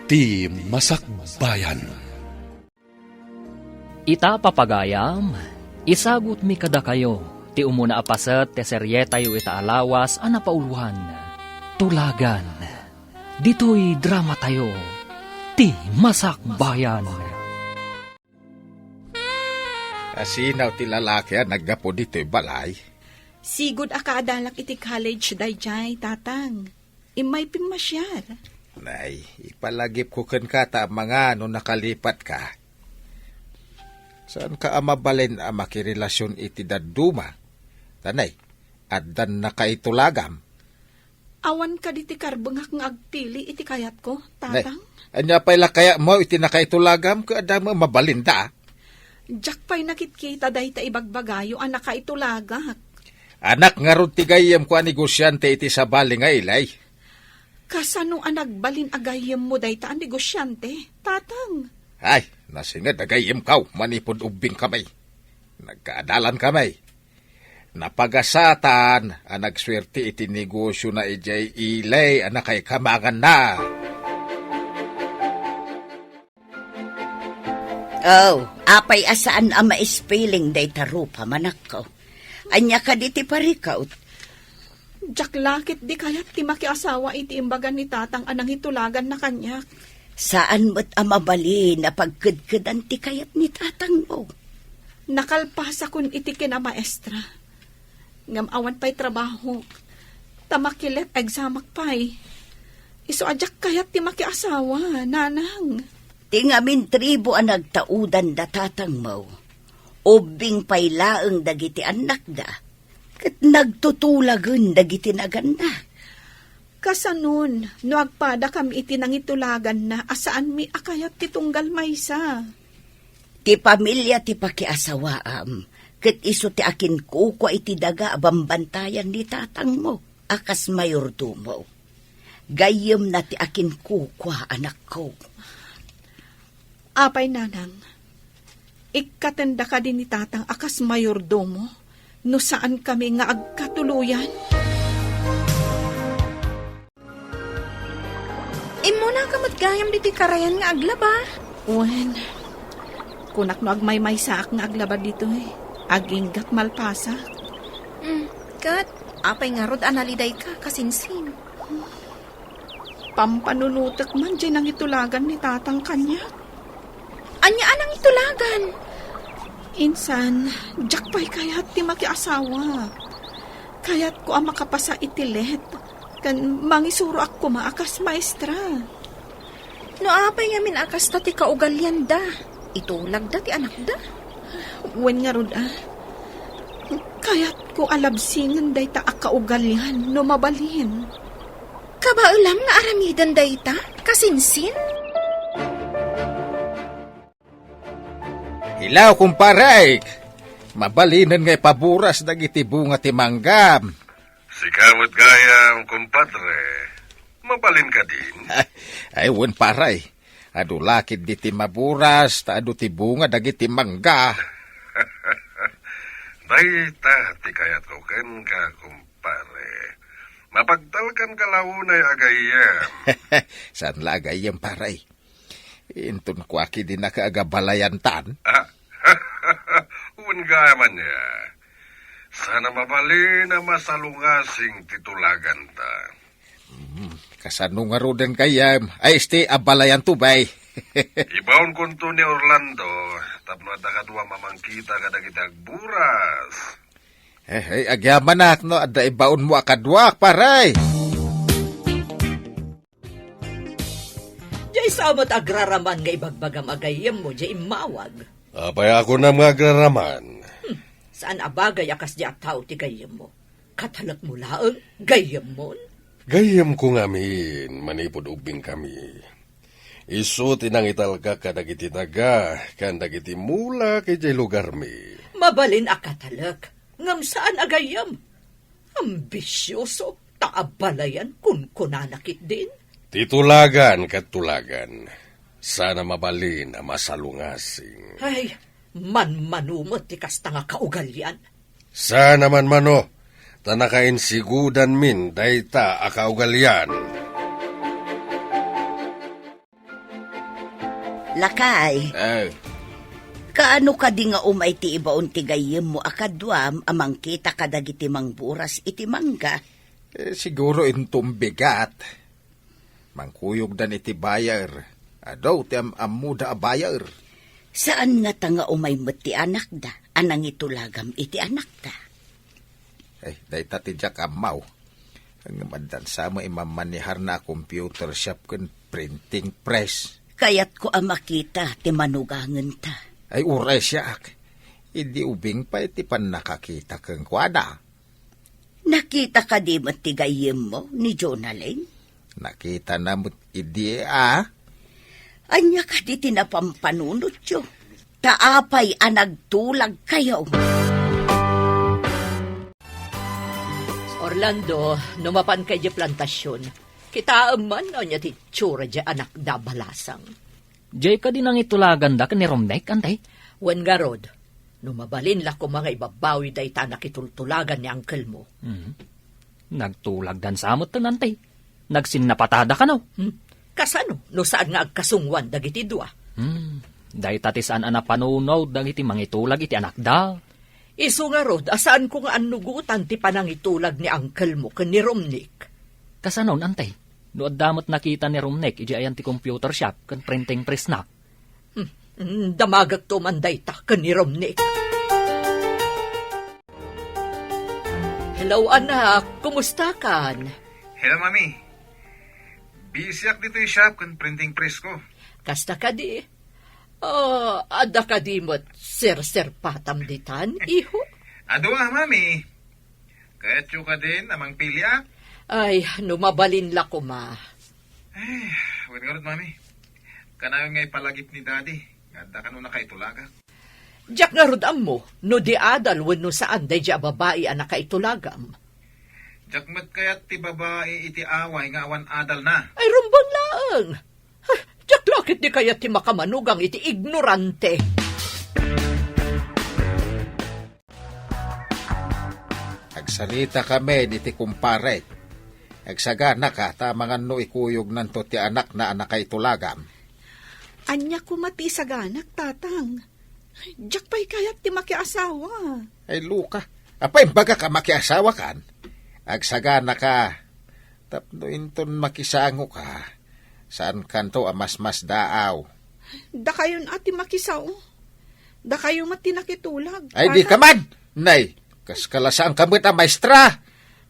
ti Masakbayan. Ita papagayam, isagut mi kada kayo, ti umuna apaset ti serye tayo ita alawas anapauluhan. Tulagan, dito'y drama tayo, ti Masakbayan. Asinaw ti lalaki naggapo dito'y balay. Sigud akadalak iti college dayjay, tatang. Imay pimasyar. Nay, ipalagip ko ken kata mga no nakalipat ka. Saan ka amabalin ang makirelasyon iti daduma? Tanay, addan na kaitulagam. Awan ka diti karbengak nga agpili iti kayat ko, tatang. Nay, anya pa'y lakaya mo iti nakaitulagam ka adda mo mabalinda. Diyak pa'y nakitkita dahi ta ibagbagayo ang nakaitulagak. Anak nga ron tigayam ko ang negosyante iti sabali nga ilay. Kasano ang nagbalin agayem mo dahi ta ang negosyante, tatang? Ay, nasingad agayam kaw, manipod ubing kamay. Nagkaadalan kamay. Napagasatan, ang nagswerte iti negosyo na ijay ilay, ang nakay kamangan na. Oh, apay asaan ang maispiling day tarupa manak ko. Anya ka di ti parikaut. Diyak lakit di kayat ti makiasawa iti imbagan ni tatang anang hitulagan na kanyak. Saan mo't amabali na pagkudkudan ti kayat ni tatang mo? Nakalpasa kun iti kinamaestra. Ngam awan pa'y trabaho. Tamakilet egzamak pa'y. Iso ajak kayat ti makiasawa, nanang. Tingamin tribo ang nagtaudan da tatang mo. Ubing pa'y laeng dagiti anak da. Kat nagtutulagan dagiti naganda. Kasanon, no agpada kami iti nangitulagan na asaan mi akayat ti tunggal maysa. Ti pamilya ti pakiasawaam, ket iso ti akin kukwa iti daga bambantayan ni tatang mo, akas mayordomo. Gayem na ti akin kukwa anak ko. Apay nanang, ikatenda ka din ni tatang akas mayordomo, no saan kami nga agkatuluyan? Imo na kamot gayam diti karayan nga aglaba. Wen, kunak no agmay saak nga aglabad dito eh. Aginggat malpasa. Kat, apay nga rod analiday ka kasinsin. Pampanunutek man dyan ang itulagan ni tatang kanya. Anya anang itulagan? Insan, jak pa'y kayat ti makiasawa. Kayat ko ang makapasa itilet. Kan mangisuro ako maakas maestra. No apay nga min akas ta ti kaugalyan da. Itulag da ti anak da. Wen nga rod kayat ko alabsingan day ta akaugalyan no mabalin. Kabaulam nga aramidan day ta? Kasinsin? Hilaw kumparay, mabalinan nga ipaburas dagiti bunga ti manggam. Si kamot gayam, kumpadre. Mabalin ka din. Ay, wen paray. Adu lakid di ti maburas, ta adu ti bunga dagiti mangga. Dayta, ti kayat ko ken ka, kumpare. Mapagtalkan ka launay agayam. Saan la agayam paray? Intun ko aki din nakaagabalayan tan. Uwan gayaman niya. Sana mabali na masalungasing titulagan ta. Kasano nga roden kayam, ay este abalayan tubay. Ibaon kunto ni Orlando, tapno at nakadua mamangkita kada kita agburas. Agyaman na, no, ada ibaon mo akadwak, paray. Diyay samot agraraman nga ibagbagam agayem mo, diyay imawag. Abay ako na magraraman. Saan abagay akas di ataw ti gayem mo? Katalak mo laang gayem mo? Gayam ko ngamin, manipod ubing kami. Isu tinang italka kadagiti taga, kandagiti mula kay jay lugar mi. Mabalin akatalak, ngam saan agayem? Ambisyoso, taabalayan kun kunanakit din. Titulagan kat tulagan. Sana mabalin na masalungasing. Ay, manumot ti kasta nga kaugalyan. Sana man mano, tanakain sigudan min dayta akaugalyan. Lakay, kaano ka di nga umay ti ibaon ti gayem mo akadwam amang kita kadagiti mang buras iti mangga? Siguro intong bigat. Mangkuyog dan iti bayar. Adaw ti amu da bayar. Saan nga ta nga umay met ti anak da? Anang itulagam iti anak da? Day tati jak amaw. Ang madansa mo imamanihar na computer shop kan printing press. Kayat ko makita ti manugangan ta. Ay uray siya ak. Idi ubing pa iti pan nakakita kang kwada. Nakita ka di mo ti gayem mo ni Jonaling? Nakita na mo't idi Anya ka di tinapampanunot yo. Taapay anagtulag kayo. Orlando, numapan kay di plantasyon. Kita man o niya ti tsura di anak da balasang. Jay ka din ang itulagan da ka ni Romnek, antay? Wen garod, numabalin la ko mga ibabawi da ita nakitultulagan ni uncle mo. Nagtulag dan samot tan, antay. Nagsinnapatada ka no? Kasano, no saan nga agkasungwan dagiti dua? Day tatisaan ana panunaw dagiti mangitulag iti anak da. Isu nga rod, asaan ko nga anugutan ti panangitulag ni uncle mo ken ni Romnik? Kasanon, antay? Nood damot nakita ni Romnek, iji ayan ti computer shop, kan printing press na. Damagag to manday ta ken ni Romnik. Hello anak, kumusta kan? Hello mami. Busy ak dito yung shop kan printing press ko. Kasta ka di? Ada ka di mo't sir patam ditan, iho? Ado mami. Kaya't yung ka din amang pili ak. Ay, numabalin la ko ma. Wait nga mami. Kanayon nga ipalagip ni daddy. Ganda ka nung nakaitulaga. Diyak nga rod mo, no di adal wenno saan day diya babae ang nakaitulagam. Jakmat kaya't ti babae iti away nga awan adal na. Ay, rumbang laang. Diyak lakit di kaya't ti makamanugang iti ignorante. Agsalita kami iti kumpare. Agsagana ka tamangan no ikuyog nanto ti anak na anakaitulagam. Anya kumati sa ganak, tatang. Diyak pa'y kayat ti makiasawa. Ay luka, apay baga ka makiasawa kan? Agsagana ka, tapno inton makisango ka, saan kanto mas daaw? Da kayon ati makisaw. Da kayo mati nakitulag. Ay di ka man, nay, kaskalasaan kamit ang maestra.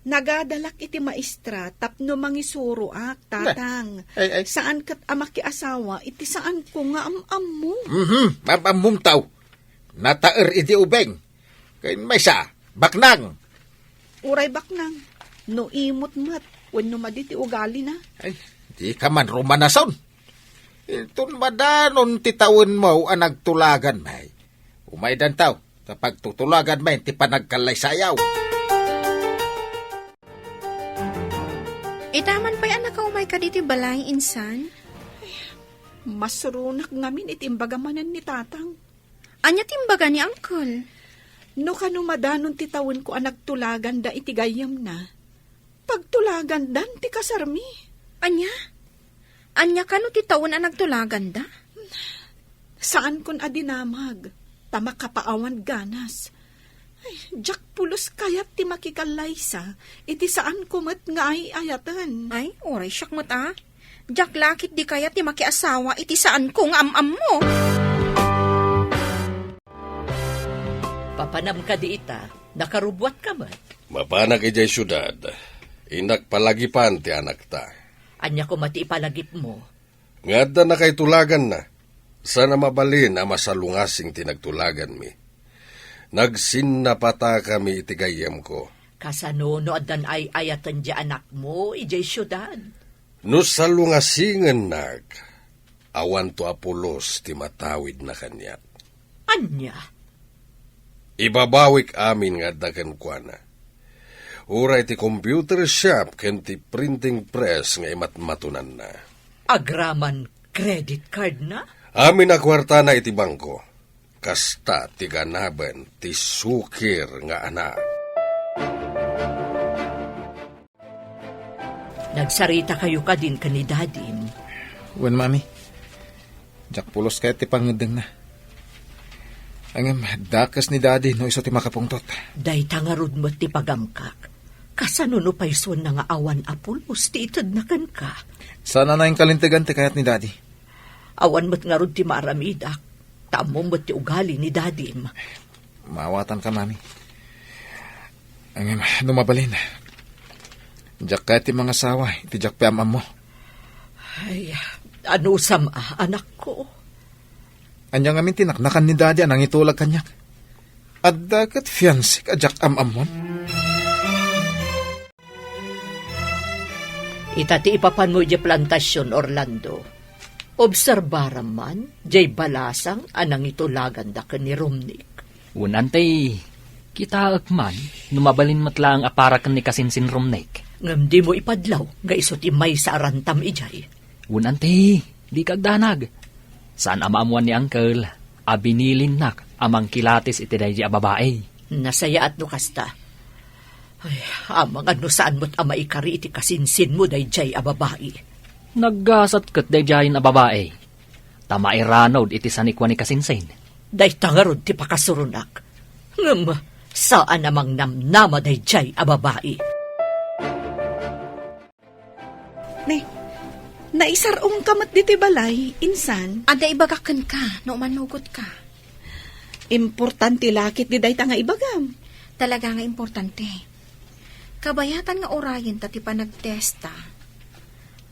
Nagadalak iti maestra, tapno mangisuro ak, tatang. Ay. Saan kat amaki asawa, iti saan ko nga am mo. Mamamumtaw. Nataer iti ubeng. Kain may sa, baknang. Uray baknang, no imot mat, wenno maditi ugali na. Ay, di ka man romanason. Itun madanon titawin mo ang nagtulagan may. Umaydan taw, kapag tutulagan may, ti panagkalay sayaw. Itaman pa'y anak ka umay ka diti balay, insan? Masurunak ngamin itimbagamanan ni tatang. Anya timbaga ni uncle? No kano madanon titawin ko anak tulagan da itigayam na. Pagtulagan dan ti kasarmi. Anya? Anya kano titawon ang nagtulagan da? Saan kun adinamag? Tama kapaawan ganas. Ay, jak pulos kayat ti makikalaysa. Iti saan kumat nga ay ayatan. Ay, oray siyak mo ta. Jak lakit di kaya ti makiasawa iti saan kong am-am mo. Papanam ka di ita, nakarubwat ka man. Mapanak ijay syudad, inak palagipan ti anak ta. Anya ko mati ipalagip mo. Ngada na kay tulagan na, sana mabalin ang masalungasing tinagtulagan mi. Nagsinnapata kami itigayam ko. Kasano no adan ay ayatan di anak mo, ijay syudad. No salungasingan nag, awan to apulos ti matawid na kanya. Anya? Ibabawik amin nga dagan kwa na. Uray ti computer shop ken ti printing press nga imatmatunan na. Agraman credit card na? Amin na kwarta na iti bangko. Kasta ti ganaban ti sukir nga anak. Nagsarita kayo ka din kanidadim. Wan mami, Jak pulos kaya ti pangedeng na. Angem, dakas ni daddy no iso ti makapungtot. Day tangarod mo ti pagamkak. Kasano no payson na nga awan apulos ti itad na kan ka. Sana na yung kalintigan ti kayat ni daddy. Awan mo't nga rod ti maramidak. Tamo mo't ti ugali ni dadim. Maawatan ka, mami. Angem, numabalin. Jak kaya ti mga sawa, iti jak piamam mo. Ay, ano sama, anak ko? Anyang amin tinaknakan ni daddy anang itulag kanyak. At dagat fiancé ka jak amamon. Itati ipapan mo di plantasyon, Orlando. Obserbaram man, jay balasang anang itulagan da ka ni Romnick. Unantay, kita akman, numabalin matlang aparakan ni kasinsin Romnek. Ngam di mo ipadlaw, nga isot imay sa arantam ijay. Unantay, di kagdanag. Saan amaamuan ni Uncle, abinilin nak amang kilatis iti day di ababae. Nasaya at no kasta. Ay, amang ano saan mo't ama ikari iti kasinsin mo day jay ababae. Naggasat kat day jayin ababae. Tama iranod iti sanikwa ni kasinsin. Day tangarod ti pakasurunak. Ngam, saan namang namnama day jay ababae. Naisarong kamat diti balay, insan. Ada ibagakan ka, no manugot ka. Importante lakit di day nga ibagam. Talaga nga importante. Kabayatan nga orayan tati pa nagtesta.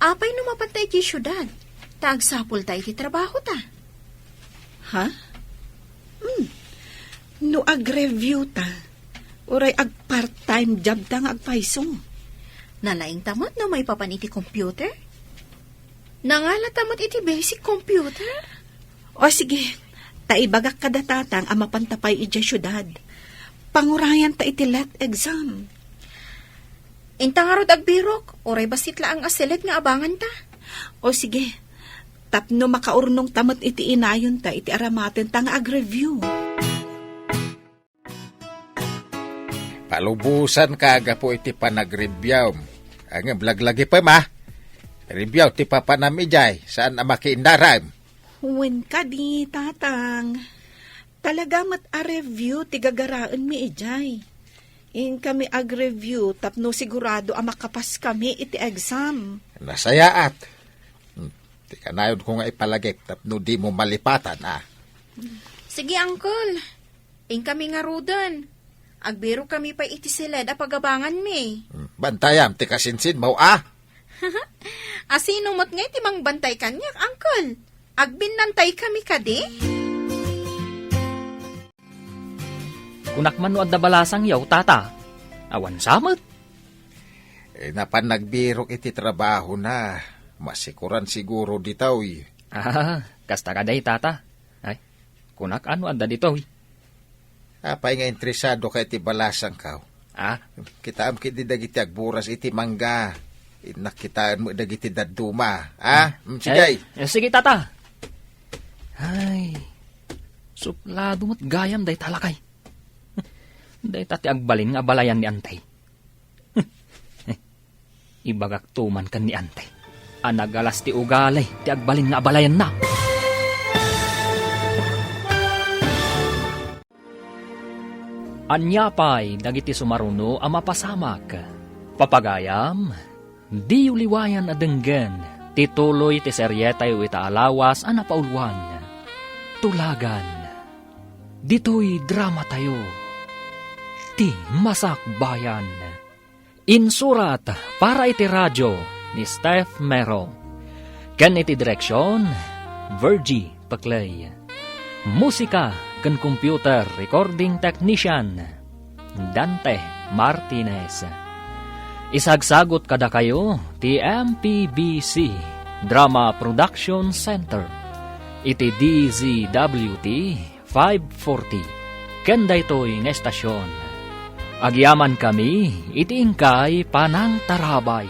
Apay numapantay di syudad. Taagsapol tayo ti trabaho ta. Ha? No ag-review ta. Uray ag part-time job ta nga agpaisong. Nalaing tamot no may papan iti computer? Nangala tamot iti basic computer? O sige, taibagak kada tatang ang mapantapay iti syudad. Pangurayan ta iti let exam. Intangarod agbirok, oray basitla ang asilet nga abangan ta. O sige, tapno makaurnong tamot iti inayon ta iti aramaten ta nga ag-review. Palubusan kaga po iti panag-review. Ang blaglagi pa ma. Review ti papanami jay. Saan na makiindaram? Wen ka di, tatang. Talaga mat a-review ti gagaraan mi ijay. In kami ag-review tapno sigurado ang makapas kami iti exam. Nasayaat. Ti kanayon ko nga ipalagip tapno di mo malipatan Sige, uncle. In kami nga rudan. Agbiro kami pa iti siled a pagabangan mi. Bantayam ti kasinsin mo Asino mo't nga iti mang bantay kanyak, uncle? Agbinantay kami kadi? Kunak man no adda balasang yaw, tata. Awan samot. Napan nagbirok iti trabaho na. Masikuran siguro ditaw Kasta ka day, tata. Ay, kunak ano adda dito. Apay nga interesado kay iti balasang kaw. Kita am kiti dagiti agburas iti mangga. Nakitaan mo dagiti daduma. Sige. Sige, tata. Ay, suplado mo't gayam day talakay. Day tati agbalin nga balayan ni Antay. Ibagak tuman kan ni Antay. Anagalas ti ugalay, ti agbalin nga balayan na. Anyapay, dagiti sumaruno ang mapasamak. Papagayam, di uliwayan adenggen, tituloy ti seryetay ita alawas ang napauluan. Tulagan, dito'y drama tayo. Ti Masak Bayan. Insurat para iti radyo ni Steph Mero. Ken iti direksyon, Virgie Paclay. Musika ken computer recording technician, Dante Martinez. Isagsagot kada kayo ti MPBC Drama Production Center. Iti DZWT 540. Ken daytoy nga estasyon. Agyaman kami, iti ingkay panang tarabay.